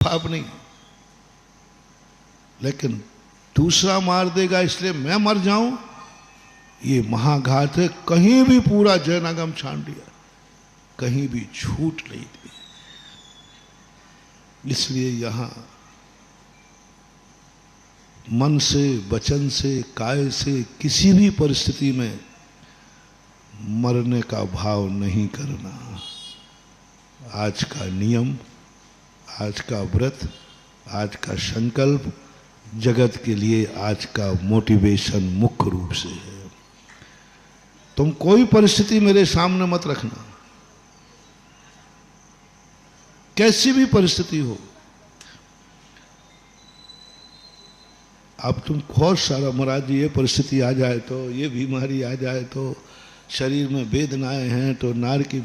पाप नहीं, लेकिन दूसरा मार देगा इसलिए मैं मर जाऊं, ये महाघात है। कहीं भी पूरा जैनागम छान लिया, कहीं भी छूट नहीं दी। इसलिए यहां मन से, वचन से, काय से किसी भी परिस्थिति में मरने का भाव नहीं करना। आज का नियम, आज का व्रत, आज का संकल्प जगत के लिए आज का मोटिवेशन मुख्य रूप से है। तुम कोई परिस्थिति मेरे सामने मत रखना, कैसी भी परिस्थिति हो। अब तुम बहुत सारा, महाराज जी ये परिस्थिति आ जाए तो, ये बीमारी आ जाए तो, शरीर में वेदनाएं हैं तो, नार की,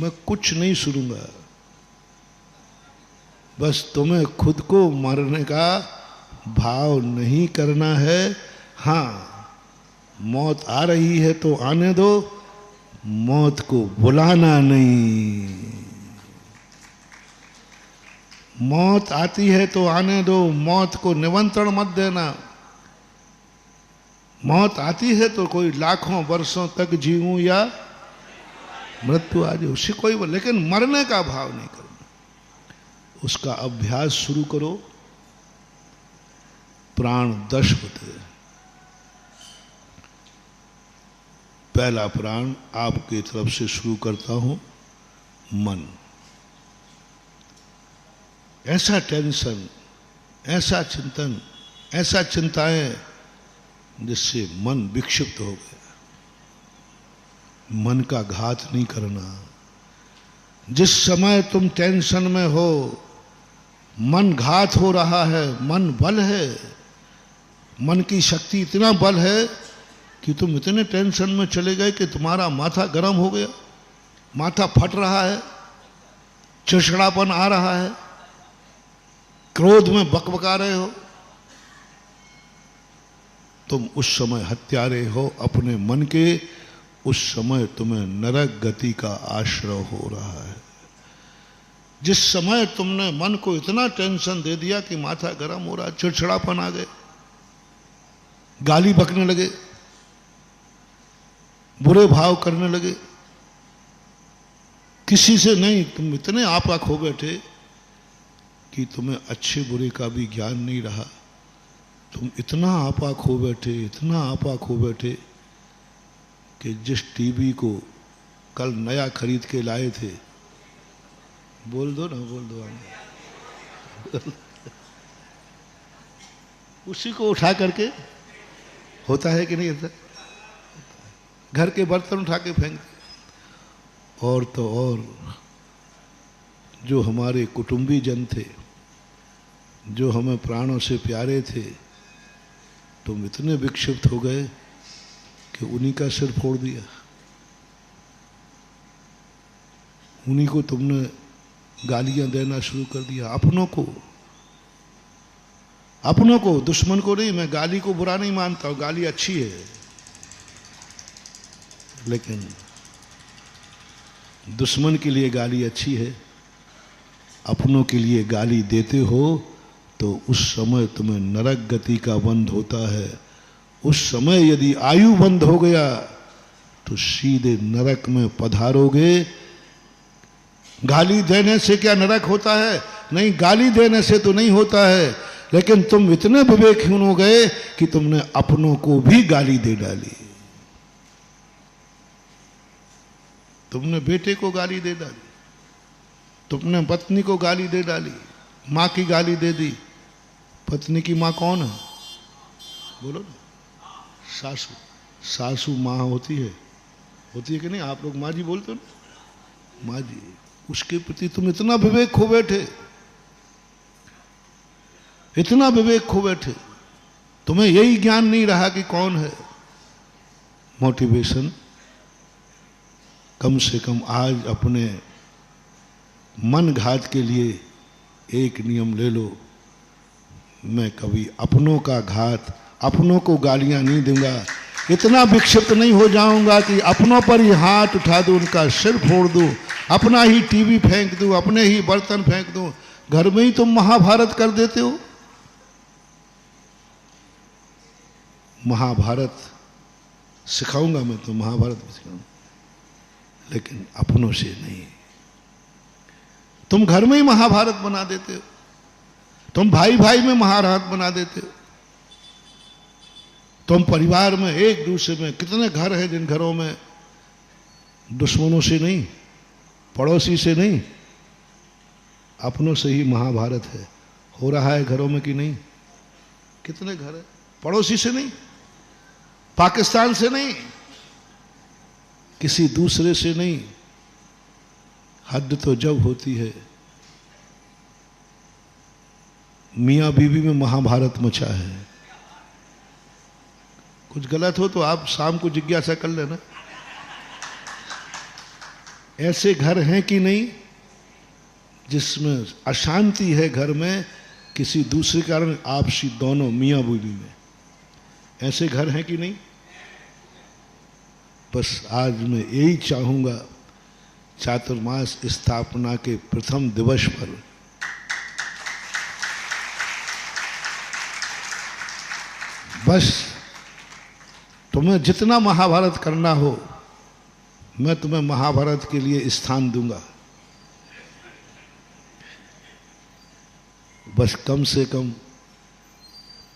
मैं कुछ नहीं सुनूंगा। बस तुम्हें खुद को मारने का भाव नहीं करना है। हाँ, मौत आ रही है तो आने दो, मौत को बुलाना नहीं। मौत आती है तो आने दो, मौत को निमंत्रण मत देना। मौत आती है तो कोई लाखों वर्षों तक जीऊं या मृत्यु आ जाए, उसी कोई, लेकिन मरने का भाव नहीं करना। उसका अभ्यास शुरू करो। प्राण 10 होते हैं। पहला प्राण आपकी तरफ से शुरू करता हूं, मन। ऐसा टेंशन, ऐसा चिंतन, ऐसा चिंताएं जिससे मन विक्षिप्त हो गया। मन का घात नहीं करना। जिस समय तुम टेंशन में हो, मन घात हो रहा है, मन बल है, मन की शक्ति इतना बल है कि तुम इतने टेंशन में चले गए कि तुम्हारा माथा गर्म हो गया, माथा फट रहा है, चिड़चिड़ापन आ रहा है, क्रोध में बकबका रहे हो। तुम उस समय हत्यारे हो अपने मन के। उस समय तुम्हें नरक गति का आश्रय हो रहा है। जिस समय तुमने मन को इतना टेंशन दे दिया कि माथा गर्म हो रहा, चिड़चिड़ापन आ गए, गाली बकने लगे, बुरे भाव करने लगे, किसी से नहीं, तुम इतने आपा खो बैठे कि तुम्हें अच्छे बुरे का भी ज्ञान नहीं रहा। तुम इतना आपा खो बैठे, इतना आपा खो बैठे कि जिस टीवी को कल नया खरीद के लाए थे, बोल दो ना, बोल दो उसी को उठा करके, होता है कि नहीं होता, घर के बर्तन उठा के फेंक दे। और तो और जो हमारे कुटुंबी जन थे, जो हमें प्राणों से प्यारे थे, तुम इतने विक्षिप्त हो गए कि उन्हीं का सिर फोड़ दिया। उन्हीं को तुमने गालियां देना शुरू कर दिया। अपनों को, अपनों को, दुश्मन को नहीं। मैं गाली को बुरा नहीं मानता हूं, गाली अच्छी है, लेकिन दुश्मन के लिए गाली अच्छी है। अपनों के लिए गाली देते हो तो उस समय तुम्हें नरक गति का बंध होता है। उस समय यदि आयु बंद हो गया तो सीधे नरक में पधारोगे। गाली देने से क्या नरक होता है? नहीं, गाली देने से तो नहीं होता है, लेकिन तुम इतने विवेकहीन हो गए कि तुमने अपनों को भी गाली दे डाली। तुमने बेटे को गाली दे डाली, तुमने पत्नी को गाली दे डाली, माँ की गाली दे दी। पत्नी की माँ कौन है? बोलो ना। सासू। सासू माँ होती है कि नहीं? आप लोग माँ जी बोलते हो ना, माँ जी। उसके प्रति तुम इतना विवेक खो बैठे, इतना विवेक खो बैठे, तुम्हें यही ज्ञान नहीं रहा कि कौन है। मोटिवेशन कम से कम आज अपने मन घात के लिए एक नियम ले लो। मैं कभी अपनों का घात, अपनों को गालियां नहीं दूंगा। इतना विक्षिप्त नहीं हो जाऊंगा कि अपनों पर ही हाथ उठा दूं, उनका सिर फोड़ दूं, अपना ही टीवी फेंक दूं, अपने ही बर्तन फेंक दूं। घर में ही तुम महाभारत कर देते हो। महाभारत सिखाऊंगा मैं तो, महाभारत भी सिखाऊंगा, लेकिन अपनों से नहीं। तुम घर में ही महाभारत बना देते हो, तुम भाई भाई में महाभारत बना देते हो, तुम परिवार में एक दूसरे में, कितने घर हैं जिन घरों में दुश्मनों से नहीं, पड़ोसी से नहीं, अपनों से ही महाभारत है। हो रहा है घरों में कि नहीं? कितने घर है? पड़ोसी से नहीं, पाकिस्तान से नहीं, किसी दूसरे से नहीं। हद तो जब होती है मियां बीवी में महाभारत मचा है। कुछ गलत हो तो आप शाम को जिज्ञासा कर लेना। ऐसे घर हैं कि नहीं जिसमें अशांति है, घर में किसी दूसरे कारण आपसी दोनों मियां बीवी में? ऐसे घर हैं कि नहीं? बस आज मैं यही चाहूंगा, चातुर्मास स्थापना के प्रथम दिवस पर बस तुम्हें जितना महाभारत करना हो, मैं तुम्हें महाभारत के लिए स्थान दूंगा। बस कम से कम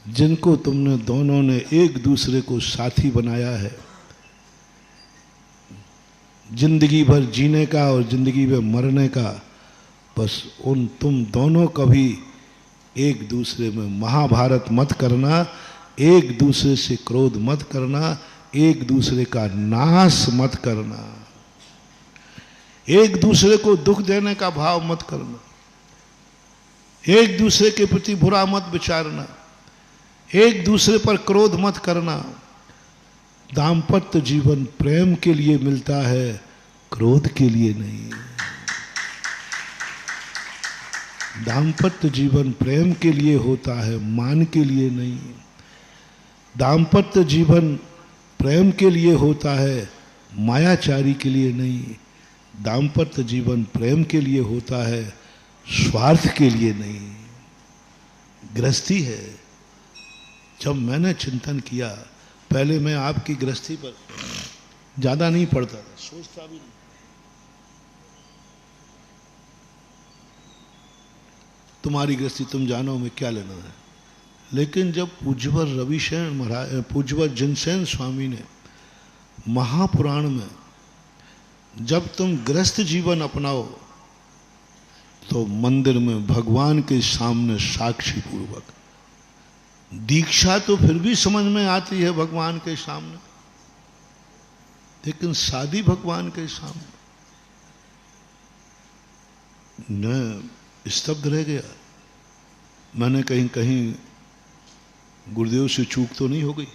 जिनको तुमने दोनों ने एक दूसरे को साथी बनाया है, जिंदगी भर जीने का और जिंदगी भर मरने का, बस उन तुम दोनों कभी एक दूसरे में महाभारत मत करना, एक दूसरे से क्रोध मत करना, एक दूसरे का नाश मत करना, एक दूसरे को दुख देने का भाव मत करना, एक दूसरे के प्रति बुरा मत विचारना, एक दूसरे पर क्रोध मत करना। दाम्पत्य जीवन प्रेम के लिए मिलता है, क्रोध के लिए नहीं। दाम्पत्य जीवन प्रेम के लिए होता है, मान के लिए नहीं। दाम्पत्य जीवन प्रेम के लिए होता है, मायाचारी के लिए नहीं। दाम्पत्य जीवन प्रेम के लिए होता है, स्वार्थ के लिए नहीं। गृहस्थी है। जब मैंने चिंतन किया, पहले मैं आपकी गृहस्थी पर ज्यादा नहीं पढ़ता था, सोचता भी नहीं। तुम्हारी गृहस्थी तुम जानो, में क्या लेना है। लेकिन जब पूज्यवर रविशरण महाराज, पूज्यवर जिनसेन स्वामी ने महापुराण में, जब तुम गृहस्थ जीवन अपनाओ तो मंदिर में भगवान के सामने साक्षी पूर्वक, दीक्षा तो फिर भी समझ में आती है भगवान के सामने, लेकिन शादी भगवान के सामने न स्तब्ध रह गया। मैंने कहीं कहीं गुरुदेव से चूक तो नहीं हो गई,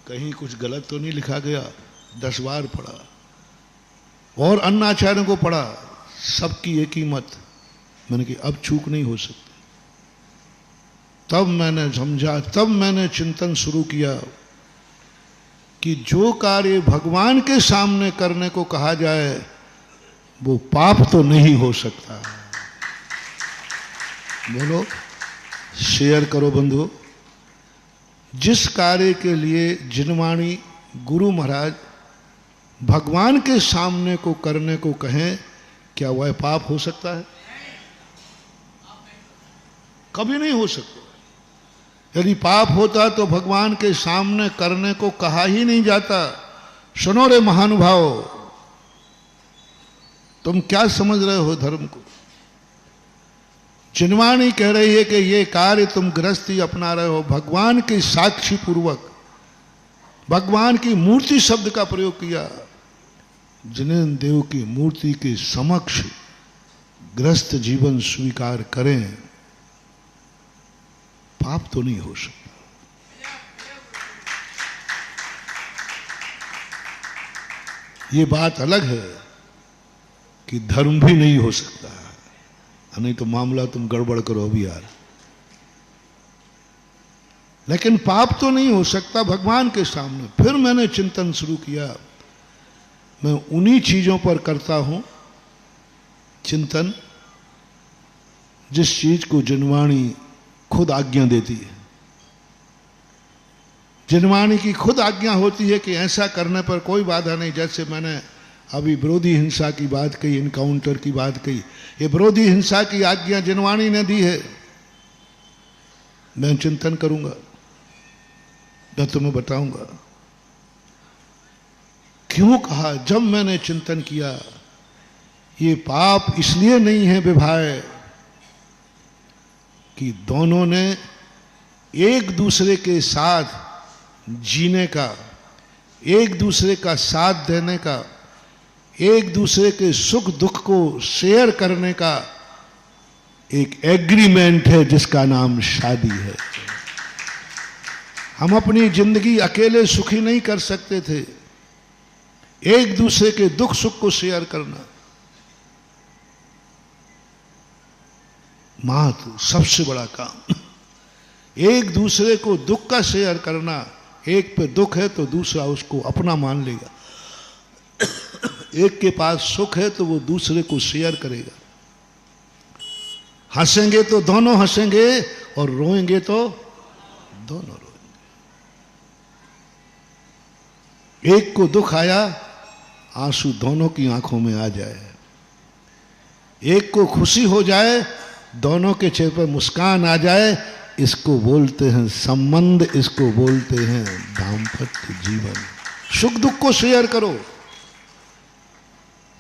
कहीं कुछ गलत तो नहीं लिखा गया। 10 बार पढ़ा और अन्य आचार्यों को पढ़ा, सबकी एक ही मत। मैंने कि अब चूक नहीं हो सकती। तब मैंने समझा, तब मैंने चिंतन शुरू किया कि जो कार्य भगवान के सामने करने को कहा जाए वो पाप तो नहीं हो सकता। बोलो, शेयर करो बंधु। जिस कार्य के लिए जिनवाणी गुरु महाराज भगवान के सामने को करने को कहें, क्या वह पाप हो सकता है? कभी नहीं हो सकता। यदि पाप होता तो भगवान के सामने करने को कहा ही नहीं जाता। सुनो रे महानुभाव, तुम क्या समझ रहे हो धर्म को? जिनवाणी कह रही है कि ये कार्य तुम गृहस्थी अपना रहे हो, भगवान के साक्षी पूर्वक, भगवान की मूर्ति शब्द का प्रयोग किया। जिनेन्द्र देव की मूर्ति के समक्ष गृहस्थ जीवन स्वीकार करें, पाप तो नहीं हो सकता। ये बात अलग है कि धर्म भी नहीं हो सकता, नहीं तो मामला तुम गड़बड़ करो अभी यार। लेकिन पाप तो नहीं हो सकता भगवान के सामने। फिर मैंने चिंतन शुरू किया। मैं उन्हीं चीजों पर करता हूं चिंतन जिस चीज को जिनवाणी खुद आज्ञा देती है, जिनवाणी की खुद आज्ञा होती है कि ऐसा करने पर कोई बाधा नहीं। जैसे मैंने अभी विरोधी हिंसा की बात कही, इनकाउंटर की बात कही, ये विरोधी हिंसा की आज्ञा जिनवाणी ने दी है। मैं चिंतन करूंगा, मैं तुम्हें बताऊंगा क्यों कहा। जब मैंने चिंतन किया, ये पाप इसलिए नहीं है विभाय कि दोनों ने एक दूसरे के साथ जीने का, एक दूसरे का साथ देने का, एक दूसरे के सुख दुख को शेयर करने का एक एग्रीमेंट है जिसका नाम शादी है। हम अपनी जिंदगी अकेले सुखी नहीं कर सकते थे। एक दूसरे के दुख सुख को शेयर करना महत्व सबसे बड़ा काम। एक दूसरे को दुख का शेयर करना। एक पे दुख है तो दूसरा उसको अपना मान लेगा, एक के पास सुख है तो वो दूसरे को शेयर करेगा। हंसेंगे तो दोनों हंसेंगे और रोएंगे तो दोनों रोएंगे। एक को दुख आया, आंसू दोनों की आंखों में आ जाए। एक को खुशी हो जाए, दोनों के चेहरे पर मुस्कान आ जाए। इसको बोलते हैं संबंध, इसको बोलते हैं दाम्पत्य जीवन। सुख दुख को शेयर करो।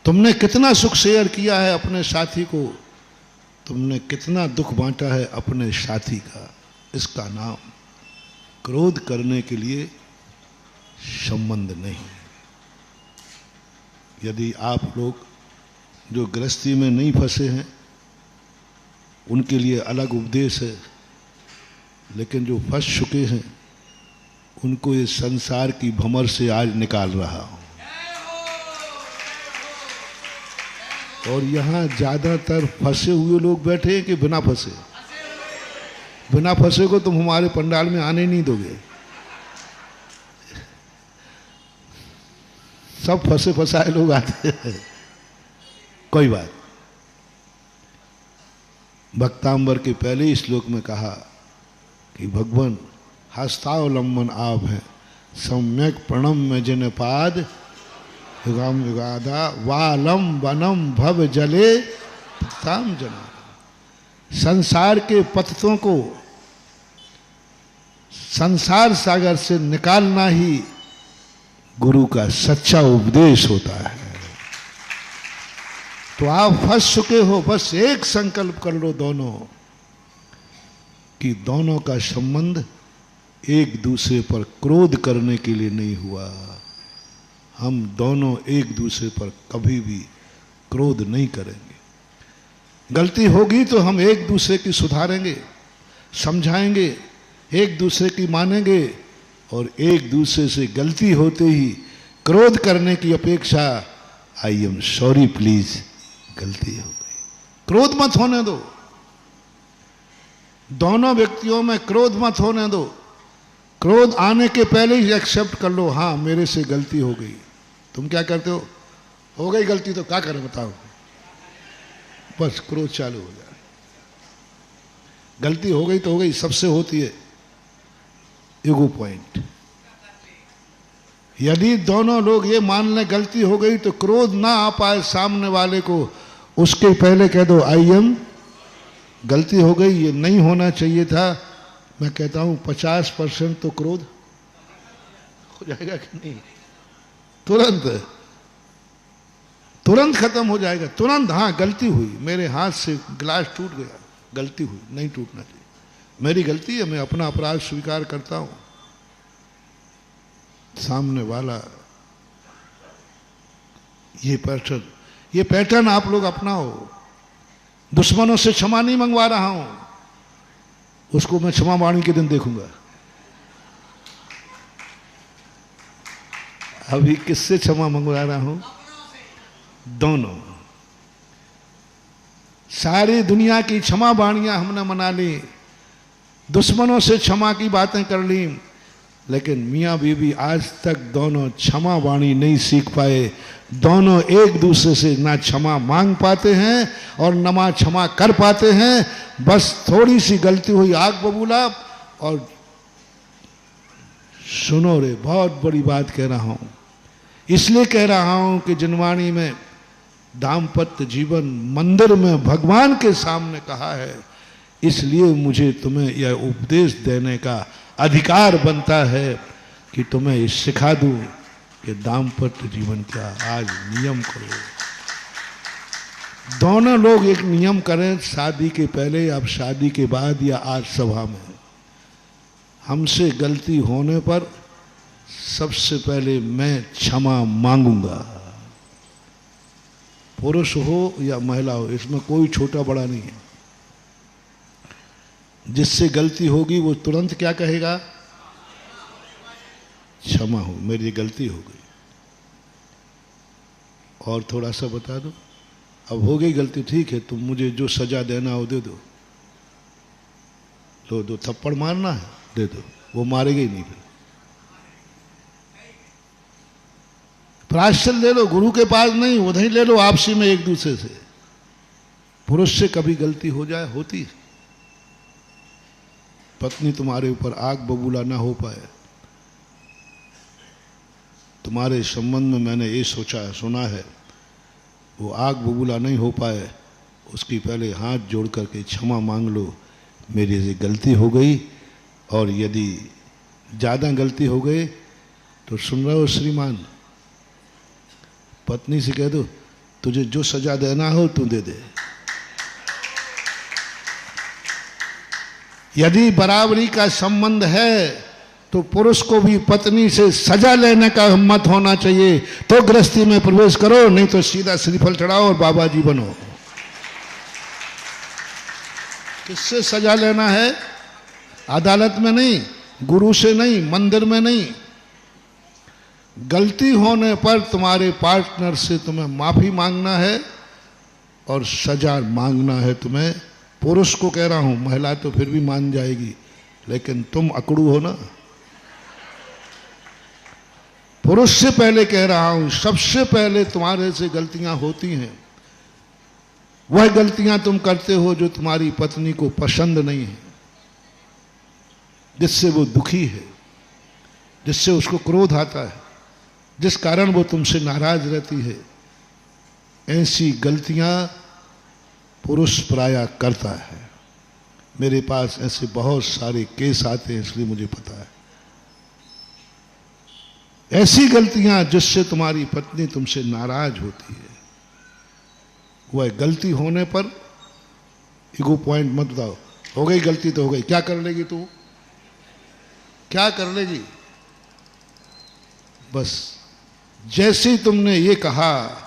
तुमने कितना सुख शेयर किया है अपने साथी को, तुमने कितना दुख बांटा है अपने साथी का। इसका नाम क्रोध करने के लिए संबंध नहीं। यदि आप लोग जो गृहस्थी में नहीं फंसे हैं उनके लिए अलग उपदेश है, लेकिन जो फंस चुके हैं उनको ये संसार की भंवर से आज निकाल रहा हूं। और यहां ज्यादातर फंसे हुए लोग बैठे हैं कि बिना फंसे? बिना फंसे को तुम हमारे पंडाल में आने नहीं दोगे। सब फंसे फंसाए लोग आते हैं। कोई बात। भक्तांबर के पहले ही श्लोक में कहा कि भगवान हस्तावलंबन आप हैं, सम्यक प्रणम में जिन पाद युगाम युगादा वालम वनम भव जले ताम जना। संसार के पतितों को संसार सागर से निकालना ही गुरु का सच्चा उपदेश होता है। तो आप फंस चुके हो, बस एक संकल्प कर लो दोनों कि दोनों का संबंध एक दूसरे पर क्रोध करने के लिए नहीं हुआ। हम दोनों एक दूसरे पर कभी भी क्रोध नहीं करेंगे। गलती होगी तो हम एक दूसरे की सुधारेंगे, समझाएंगे, एक दूसरे की मानेंगे और एक दूसरे से गलती होते ही क्रोध करने की अपेक्षा आई एम सॉरी प्लीज, गलती हो गई। क्रोध मत होने दो। दोनों व्यक्तियों में क्रोध मत होने दो। क्रोध आने के पहले ही एक्सेप्ट कर लो, हाँ मेरे से गलती हो गई। तुम क्या करते हो गई गलती तो क्या करें बताओ, बस क्रोध चालू हो जाए। गलती हो गई तो हो गई, सबसे होती है ईगो पॉइंट। यदि दोनों लोग ये मान लें गलती हो गई तो क्रोध ना आ पाए सामने वाले को, उसके पहले कह दो आई एम, गलती हो गई, ये नहीं होना चाहिए था। मैं कहता हूं 50% तो क्रोध हो जाएगा कि नहीं? तुरंत खत्म हो जाएगा, तुरंत। हाँ गलती हुई, मेरे हाथ से गिलास टूट गया, गलती हुई, नहीं टूटना चाहिए, मेरी गलती है, मैं अपना अपराध स्वीकार करता हूं। सामने वाला ये पैटर्न आप लोग अपनाओ। दुश्मनों से क्षमा नहीं मंगवा रहा हूं, उसको मैं क्षमा वाणी के दिन देखूंगा। अभी किससे क्षमा मंगवा रहा हूं? दोनों। सारी दुनिया की क्षमा वाणियां हमने मना ली, दुश्मनों से क्षमा की बातें कर ली, लेकिन मियाँ बीवी आज तक दोनों क्षमा वाणी नहीं सीख पाए। दोनों एक दूसरे से ना क्षमा मांग पाते हैं और न क्षमा कर पाते हैं। बस थोड़ी सी गलती हुई, आग बबूला। और सुनो रे, बहुत बड़ी बात कह रहा हूं, इसलिए कह रहा हूं कि जिनवाणी में दाम्पत्य जीवन मंदिर में भगवान के सामने कहा है, इसलिए मुझे तुम्हें यह उपदेश देने का अधिकार बनता है कि तुम्हें ये सिखा दूं कि दाम्पत्य जीवन क्या। आज नियम करो, दोनों लोग एक नियम करें, शादी के पहले या शादी के बाद या आज सभा में, हमसे गलती होने पर सबसे पहले मैं क्षमा मांगूंगा। पुरुष हो या महिला हो, इसमें कोई छोटा बड़ा नहीं है। जिससे गलती होगी वो तुरंत क्या कहेगा? क्षमा हो, मेरी गलती हो गई। और थोड़ा सा बता दो, अब हो गई गलती, ठीक है, तुम मुझे जो सजा देना हो दे दो। तो दो थप्पड़ मारना है दे दो, वो मारेगा ही नहीं। फिर प्रायश्चित ले लो, गुरु के पास नहीं, उधर ले लो आपसी में एक दूसरे से। पुरुष से कभी गलती हो जाए, होती है, पत्नी तुम्हारे ऊपर आग बबूला ना हो पाए, तुम्हारे संबंध में मैंने ये सोचा सुना है, वो आग बबूला नहीं हो पाए, उसकी पहले हाथ जोड़ करके क्षमा मांग लो, मेरी से गलती हो गई। और यदि ज़्यादा गलती हो गई तो सुन रहे हो श्रीमान, पत्नी से कह दो तुझे जो सजा देना हो तू दे दे। यदि बराबरी का संबंध है तो पुरुष को भी पत्नी से सजा लेने का हिम्मत होना चाहिए, तो गृहस्थी में प्रवेश करो, नहीं तो सीधा श्रीफल चढ़ाओ और बाबा जी बनो। किससे सजा लेना है? अदालत में नहीं, गुरु से नहीं, मंदिर में नहीं। गलती होने पर तुम्हारे पार्टनर से तुम्हें माफी मांगना है और सजा मांगना है तुम्हें। पुरुष को कह रहा हूं, महिला तो फिर भी मान जाएगी, लेकिन तुम अकड़ू हो ना। पुरुष से पहले कह रहा हूं, सबसे पहले तुम्हारे से गलतियां होती हैं। वह गलतियां तुम करते हो जो तुम्हारी पत्नी को पसंद नहीं है, जिससे वो दुखी है, जिससे उसको क्रोध आता है, जिस कारण वो तुमसे नाराज रहती है। ऐसी गलतियां पुरुष प्रायः करता है। मेरे पास ऐसे बहुत सारे केस आते हैं, इसलिए मुझे पता है। ऐसी गलतियां जिससे तुम्हारी पत्नी तुमसे नाराज होती है, वह गलती होने पर ईगो पॉइंट मत बताओ, हो गई गलती तो हो गई, क्या कर लेगी तू, क्या कर लेगी। बस जैसे ही तुमने ये कहा,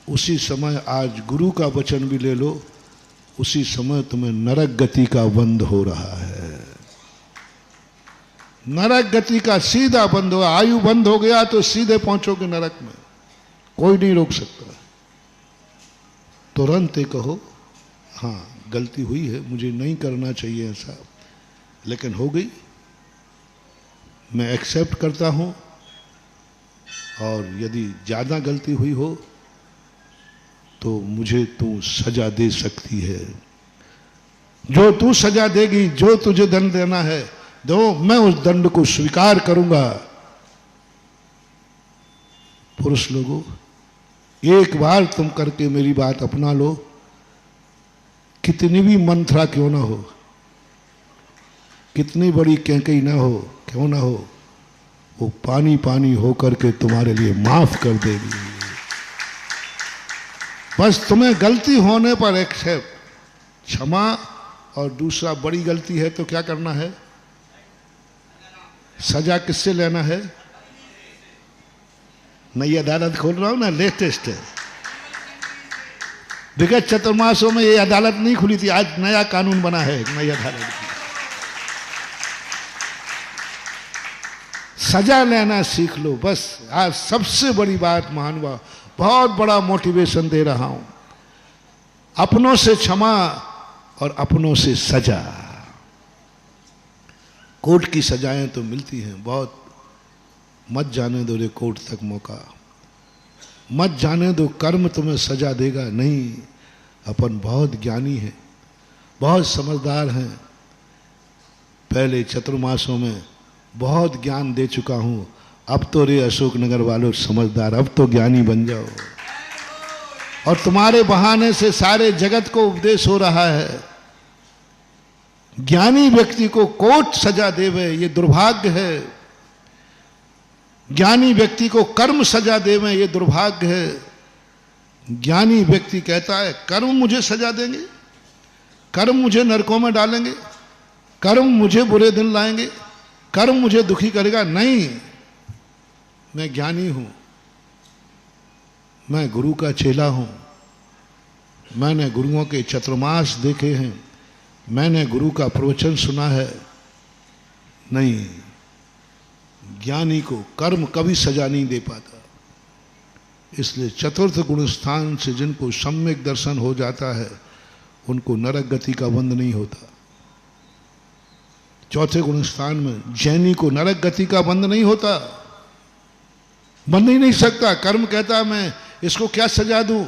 उसी समय आज गुरु का वचन भी ले लो, उसी समय तुम्हें नरक गति का बंद हो रहा है। नरक गति का सीधा बंद हो, आयु बंद हो गया तो सीधे पहुंचोगे नरक में, कोई नहीं रोक सकता। तुरंत ही कहो, हाँ गलती हुई है, मुझे नहीं करना चाहिए ऐसा, लेकिन हो गई, मैं एक्सेप्ट करता हूं। और यदि ज़्यादा गलती हुई हो तो मुझे तू सजा दे सकती है। जो तू सजा देगी, जो तुझे दंड देना है दो, मैं उस दंड को स्वीकार करूंगा। पुरुष लोगों, एक बार तुम करके मेरी बात अपना लो, कितनी भी मंत्रा क्यों ना हो, कितनी बड़ी कैंकई ना हो, क्यों ना हो, वो पानी पानी होकर के तुम्हारे लिए माफ कर देगी। बस तुम्हें गलती होने पर एक्सेप्ट, क्षमा। और दूसरा बड़ी गलती है तो क्या करना है? सजा किससे लेना है? नई अदालत खोल रहा हूं ना, लेटेस्ट है। विगत चतुर्मासों में ये अदालत नहीं खुली थी, आज नया कानून बना है नई अदालत की। सजा लेना सीख लो। बस आज सबसे बड़ी बात महानुभाव, बहुत बड़ा मोटिवेशन दे रहा हूं, अपनों से क्षमा और अपनों से सजा। कोर्ट की सजाएं तो मिलती हैं बहुत, मत जाने दो रे कोर्ट तक मौका, मत जाने दो कर्म तुम्हें सजा देगा नहीं। अपन बहुत ज्ञानी हैं, बहुत समझदार हैं, पहले चतुर्मासों में बहुत ज्ञान दे चुका हूं। अब तो रे अशोकनगर वालों समझदार, अब तो ज्ञानी बन जाओ। और तुम्हारे बहाने से सारे जगत को उपदेश हो रहा है। ज्ञानी व्यक्ति को कोर्ट सजा देवे ये दुर्भाग्य है, ज्ञानी व्यक्ति को कर्म सजा देवे ये दुर्भाग्य है। ज्ञानी व्यक्ति कहता है कर्म मुझे सजा देंगे, कर्म मुझे नरकों में डालेंगे, कर्म मुझे बुरे दिन लाएंगे, कर्म मुझे दुखी करेगा। नहीं, मैं ज्ञानी हूं, मैं गुरु का चेला हूं, मैंने गुरुओं के चतुर्मास देखे हैं, मैंने गुरु का प्रवचन सुना है। नहीं, ज्ञानी को कर्म कभी सजा नहीं दे पाता। इसलिए चतुर्थ गुण स्थान से जिनको सम्यक दर्शन हो जाता है उनको नरक गति का बंध नहीं होता। चौथे गुण स्थान में जैनी को नरक गति का बंध नहीं होता, बंध ही नहीं सकता। कर्म कहता है मैं इसको क्या सजा दूं,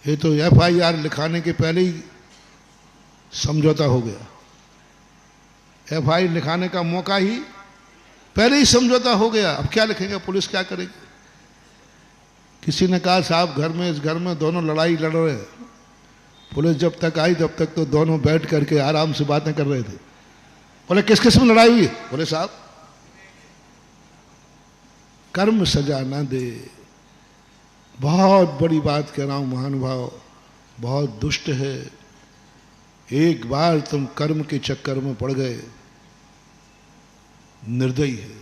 ये तो FIR लिखाने के पहले ही समझौता हो गया। FIR लिखाने का मौका ही पहले ही समझौता हो गया। अब क्या लिखेंगे, पुलिस क्या करेगी। किसी ने कहा साहब घर में, इस घर में दोनों लड़ाई लड़ रहे हैं, पुलिस जब तक आई तब तक तो दोनों बैठ करके आराम से बातें कर रहे थे। बोले किस किस में लड़ाई हुई, बोले साहब कर्म सजा ना दे। बहुत बड़ी बात कह रहा हूं महानुभाव, बहुत दुष्ट है। एक बार तुम कर्म के चक्कर में पड़ गए, निर्दयी है,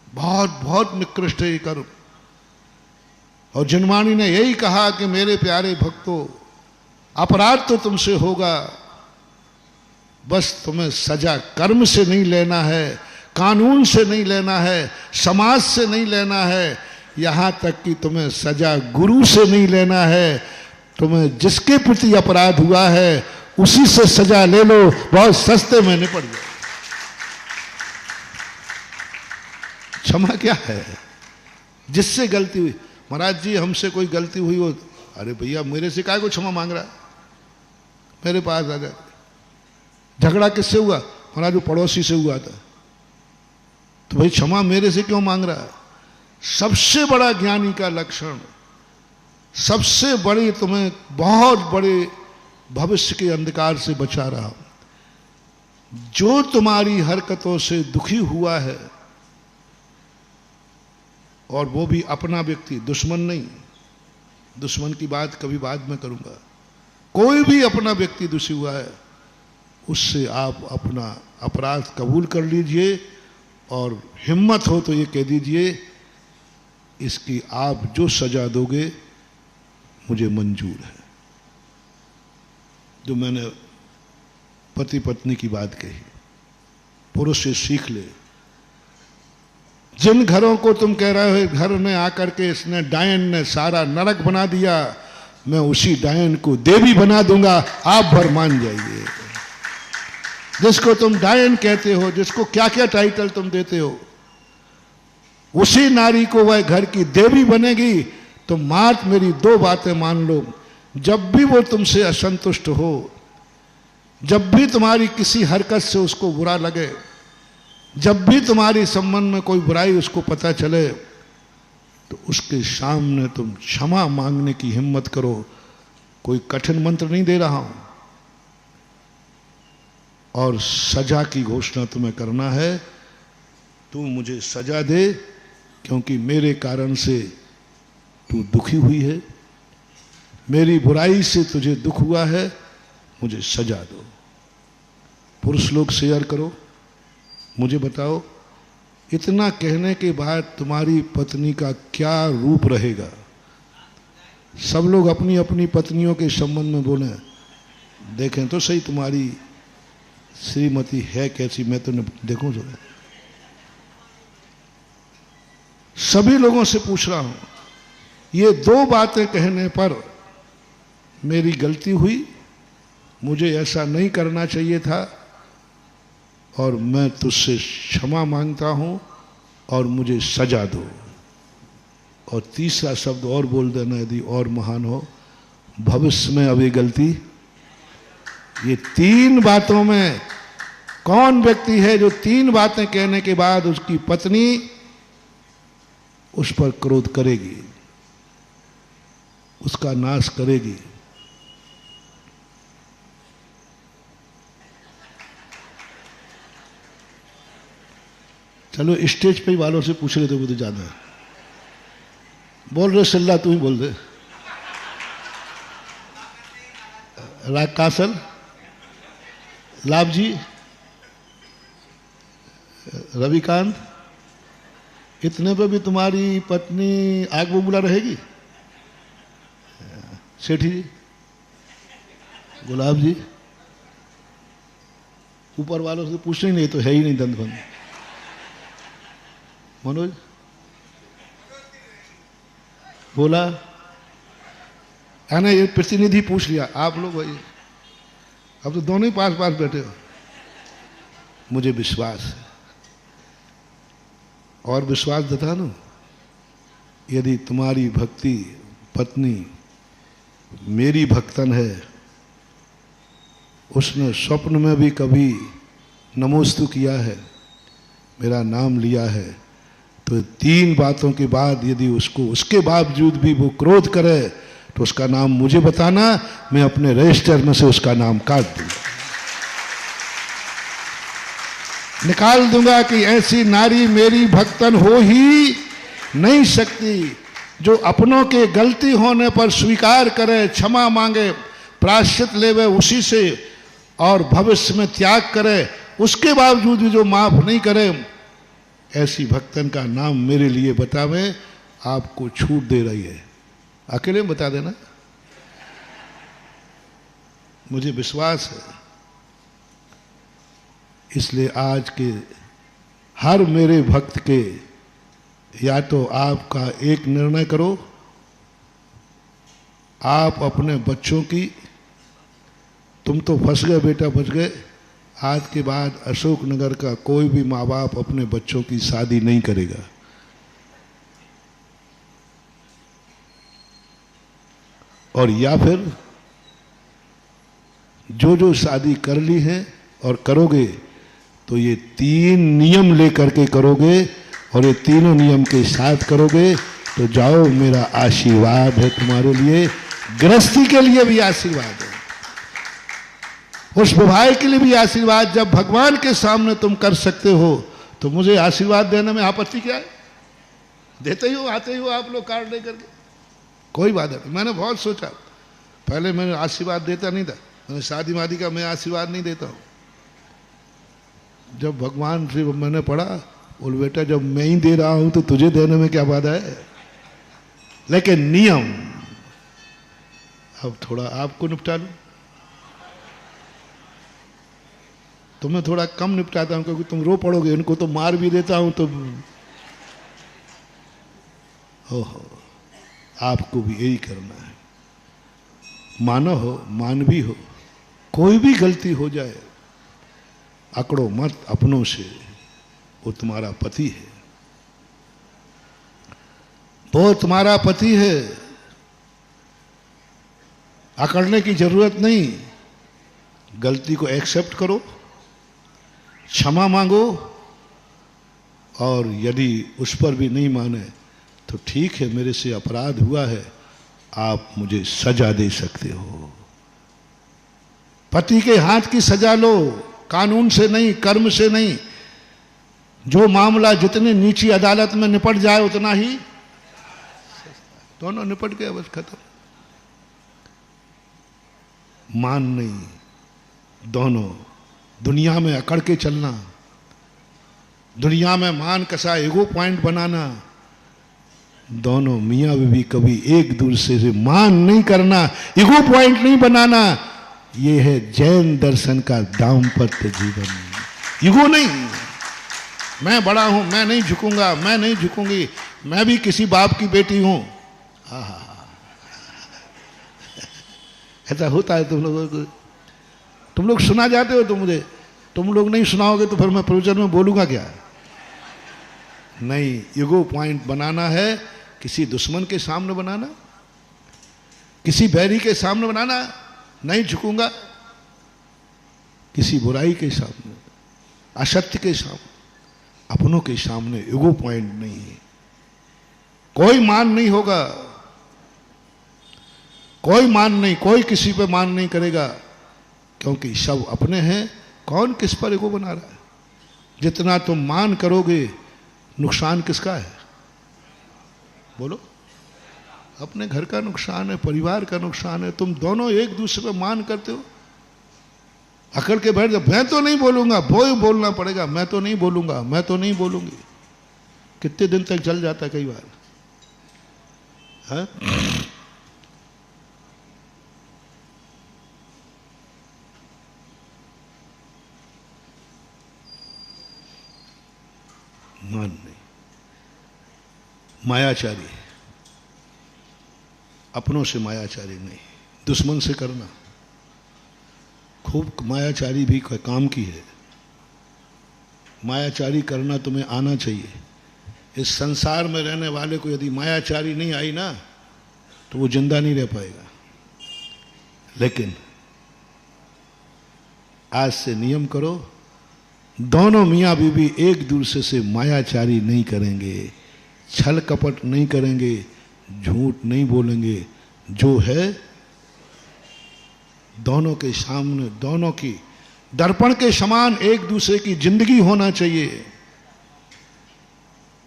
बहुत बहुत निकृष्ट है ये कर्म। और जिनवाणी ने यही कहा कि मेरे प्यारे भक्तों, अपराध तो तुमसे होगा, बस तुम्हें सजा कर्म से नहीं लेना है, कानून से नहीं लेना है, समाज से नहीं लेना है, यहां तक कि तुम्हें सजा गुरु से नहीं लेना है। तुम्हें जिसके प्रति अपराध हुआ है उसी से सजा ले लो, बहुत सस्ते में निपट जाओ। क्षमा क्या है, जिससे गलती हुई, महाराज जी हमसे कोई गलती हुई हो, अरे भैया मेरे से काय को क्षमा मांग रहा है, मेरे पास आ जाए। झगड़ा किससे हुआ, महाराज वो पड़ोसी से हुआ था, तो भाई क्षमा मेरे से क्यों मांग रहा है। सबसे बड़ा ज्ञानी का लक्षण, सबसे बड़ी तुम्हें बहुत बड़े भविष्य के अंधकार से बचा रहा हूं। जो तुम्हारी हरकतों से दुखी हुआ है, और वो भी अपना व्यक्ति, दुश्मन नहीं, दुश्मन की बात कभी बाद में करूंगा, कोई भी अपना व्यक्ति दुखी हुआ है उससे आप अपना अपराध कबूल कर लीजिए और हिम्मत हो तो ये कह दीजिए इसकी आप जो सजा दोगे मुझे मंजूर है। जो मैंने पति पत्नी की बात कही, पुरुष से सीख ले। जिन घरों को तुम कह रहे हो घर में आकर के इसने डायन ने सारा नरक बना दिया, मैं उसी डायन को देवी बना दूंगा, आप भर मान जाइए। जिसको तुम डायन कहते हो, जिसको क्या क्या टाइटल तुम देते हो, उसी नारी को वह घर की देवी बनेगी। तो मात्र मेरी दो बातें मान लो, जब भी वो तुमसे असंतुष्ट हो, जब भी तुम्हारी किसी हरकत से उसको बुरा लगे, जब भी तुम्हारी संबंध में कोई बुराई उसको पता चले, तो उसके सामने तुम क्षमा मांगने की हिम्मत करो। कोई कठिन मंत्र नहीं दे रहा हूं, और सजा की घोषणा तुम्हें करना है। तू मुझे सजा दे क्योंकि मेरे कारण से तू दुखी हुई है, मेरी बुराई से तुझे दुख हुआ है, मुझे सजा दो। पुरुष लोग शेयर करो, मुझे बताओ इतना कहने के बाद तुम्हारी पत्नी का क्या रूप रहेगा। सब लोग अपनी अपनी पत्नियों के संबंध में बोले, देखें तो सही तुम्हारी श्रीमती है कैसी, मैं तो देखूं जरा। सभी लोगों से पूछ रहा हूं, ये दो बातें कहने पर मेरी गलती हुई, मुझे ऐसा नहीं करना चाहिए था, और मैं तुझसे क्षमा मांगता हूं और मुझे सजा दो। और तीसरा शब्द और बोल देना यदि और महान हो, भविष्य में अब ये गलती। ये तीन बातों में कौन व्यक्ति है जो तीन बातें कहने के बाद उसकी पत्नी उस पर क्रोध करेगी, उसका नाश करेगी? चलो स्टेज पे वालों से पूछ लेते मुझे जाना है। बोल रहे सल्ला, तू ही बोल दे। कासल, लाभ जी, रविकांत, इतने पे भी तुम्हारी पत्नी आग बबूला रहेगी? सेठी जी, गुलाब जी, ऊपर वालों से पूछने ही नहीं तो है ही नहीं दंत बंद। मनोज बोला, आना, ये प्रतिनिधि पूछ लिया, आप लोग भाई अब तो दोनों ही पास पास बैठे हो। मुझे विश्वास है और विश्वास बता दो, यदि तुम्हारी भक्ति पत्नी मेरी भक्तन है, उसने स्वप्न में भी कभी नमोस्तु किया है, मेरा नाम लिया है, तो तीन बातों के बाद यदि उसको उसके बावजूद भी वो क्रोध करे तो उसका नाम मुझे बताना, मैं अपने रजिस्टर में से उसका नाम काट दूंगा, निकाल दूंगा कि ऐसी नारी मेरी भक्तन हो ही नहीं सकती, जो अपनों के गलती होने पर स्वीकार करे, क्षमा मांगे, प्रायश्चित लेवे उसी से, और भविष्य में त्याग करे, उसके बावजूद भी जो माफ नहीं करे, ऐसी भक्तन का नाम मेरे लिए बतावे। आपको छूट दे रही है, अकेले में बता देना, मुझे विश्वास है। इसलिए आज के हर मेरे भक्त के, या तो आपका एक निर्णय करो, आप अपने बच्चों की, तुम तो फंस गए बेटा, बच गए, आज के बाद अशोकनगर का कोई भी माँ बाप अपने बच्चों की शादी नहीं करेगा। और या फिर जो जो शादी कर ली है और करोगे तो ये तीन नियम लेकर के करोगे, और ये तीनों नियम के साथ करोगे तो जाओ, मेरा आशीर्वाद है तुम्हारे लिए, गृहस्थी के लिए भी आशीर्वाद है, उस विवाह के लिए भी आशीर्वाद। जब भगवान के सामने तुम कर सकते हो तो मुझे आशीर्वाद देने में आपत्ति क्या है? देते ही हो, आते ही हो आप लोग कार्ड लेकर के, कोई बात नहीं। मैंने बहुत सोचा, पहले मैंने आशीर्वाद देता नहीं था, मैंने शादी वादी का मैं आशीर्वाद नहीं देता हूं। जब भगवान से मैंने पढ़ा, बोल बेटा जब मैं ही दे रहा हूं तो तुझे देने में क्या बाधा है? लेकिन नियम अब थोड़ा आपको निपटा लूं, तुम्हें थोड़ा कम निपटाता हूं, क्योंकि तुम रो पड़ोगे, उनको तो मार भी देता हूं तो हो, आपको भी यही करना है। मानव हो, मानवी हो, कोई भी गलती हो जाए, अकड़ो मत अपनों से, वो तुम्हारा पति है, वो तुम्हारा पति है, अकड़ने की जरूरत नहीं। गलती को एक्सेप्ट करो, क्षमा मांगो, और यदि उस पर भी नहीं माने तो ठीक है, मेरे से अपराध हुआ है, आप मुझे सजा दे सकते हो। पति के हाथ की सजा लो, कानून से नहीं, कर्म से नहीं। जो मामला जितने नीची अदालत में निपट जाए उतना ही, दोनों निपट गए, बस खत्म। मान नहीं, दोनों दुनिया में अकड़ के चलना, दुनिया में मान कसा ईगो पॉइंट बनाना, दोनों मियां बीवी कभी एक दूसरे से मान नहीं करना, ईगो पॉइंट नहीं बनाना, ये है जैन दर्शन का दाम्पत्य जीवन। ईगो नहीं, मैं बड़ा हूं, मैं नहीं झुकूंगा, मैं नहीं झुकूंगी, मैं भी किसी बाप की बेटी हूं। ऐसा होता है तुम लोगों को, तुम लोग सुना जाते हो तो मुझे तुम लोग नहीं सुनाओगे तो फिर मैं प्रवचन में बोलूंगा क्या? नहीं, ईगो पॉइंट बनाना है किसी दुश्मन के सामने बनाना, किसी बैरी के सामने बनाना, नहीं झुकूंगा किसी बुराई के सामने, असत्य के सामने, अपनों के सामने ईगो पॉइंट नहीं है। कोई मान नहीं होगा, कोई मान नहीं, कोई किसी पे मान नहीं करेगा, क्योंकि सब अपने हैं। कौन किस पर ईगो बना रहा है? जितना तुम मान करोगे नुकसान किसका है? बोलो। अपने घर का नुकसान है, परिवार का नुकसान है। तुम दोनों एक दूसरे पे मान करते हो, अकड़ के बैठ जाओ, मैं तो नहीं बोलूंगा, वो ही बोलना पड़ेगा, मैं तो नहीं बोलूंगा, मैं तो नहीं बोलूंगी। कितने दिन तक चल जाता है कई बार, है? मान नहीं, मायाचारी, अपनों से मायाचारी नहीं, दुश्मन से करना। खूब मायाचारी भी काम की है। मायाचारी करना तुम्हें आना चाहिए। इस संसार में रहने वाले को यदि मायाचारी नहीं आई ना तो वो जिंदा नहीं रह पाएगा। लेकिन आज से नियम करो, दोनों मियाँ बीवी एक दूसरे से मायाचारी नहीं करेंगे, छल कपट नहीं करेंगे, झूठ नहीं बोलेंगे। जो है दोनों के सामने, दोनों की दर्पण के समान एक दूसरे की जिंदगी होना चाहिए।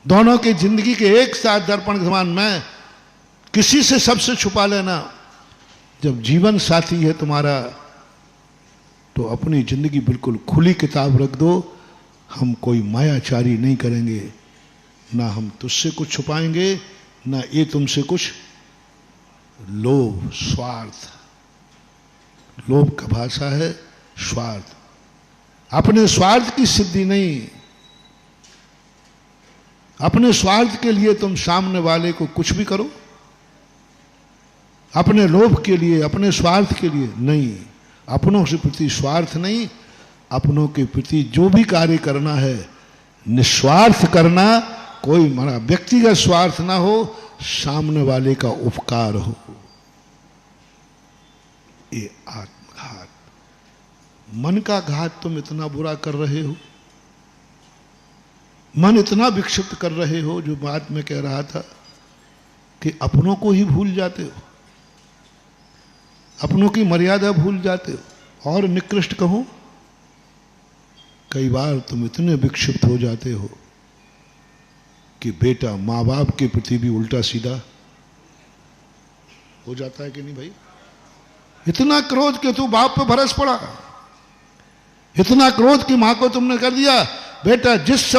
दोनों की जिंदगी के एक साथ दर्पण के समान। मैं किसी से सबसे छुपा लेना। जब जीवन साथी है तुम्हारा तो अपनी जिंदगी बिल्कुल खुली किताब रख दो। हम कोई मायाचारी नहीं करेंगे, ना हम तुझसे कुछ छुपाएंगे, ना ये तुमसे कुछ। लोभ, स्वार्थ, लोभ का भाषा है स्वार्थ। अपने स्वार्थ की सिद्धि नहीं, अपने स्वार्थ के लिए तुम सामने वाले को कुछ भी करो, अपने लोभ के लिए, अपने स्वार्थ के लिए नहीं। अपनों के प्रति स्वार्थ नहीं, अपनों के प्रति जो भी कार्य करना है निस्वार्थ करना। कोई हमारा व्यक्तिगत स्वार्थ ना हो, सामने वाले का उपकार हो। ये आत्मघात, मन का घात तुम इतना बुरा कर रहे हो, मन इतना विक्षिप्त कर रहे हो। जो बात मैं कह रहा था कि अपनों को ही भूल जाते हो, अपनों की मर्यादा भूल जाते हो। और निकृष्ट कहूं, कई बार तुम इतने विक्षिप्त हो जाते हो कि बेटा माँ बाप के प्रति भी उल्टा सीधा हो जाता है कि नहीं भाई? इतना क्रोध कि तू बाप पे बरस पड़ा, इतना क्रोध कि मां को तुमने कर दिया। बेटा जिस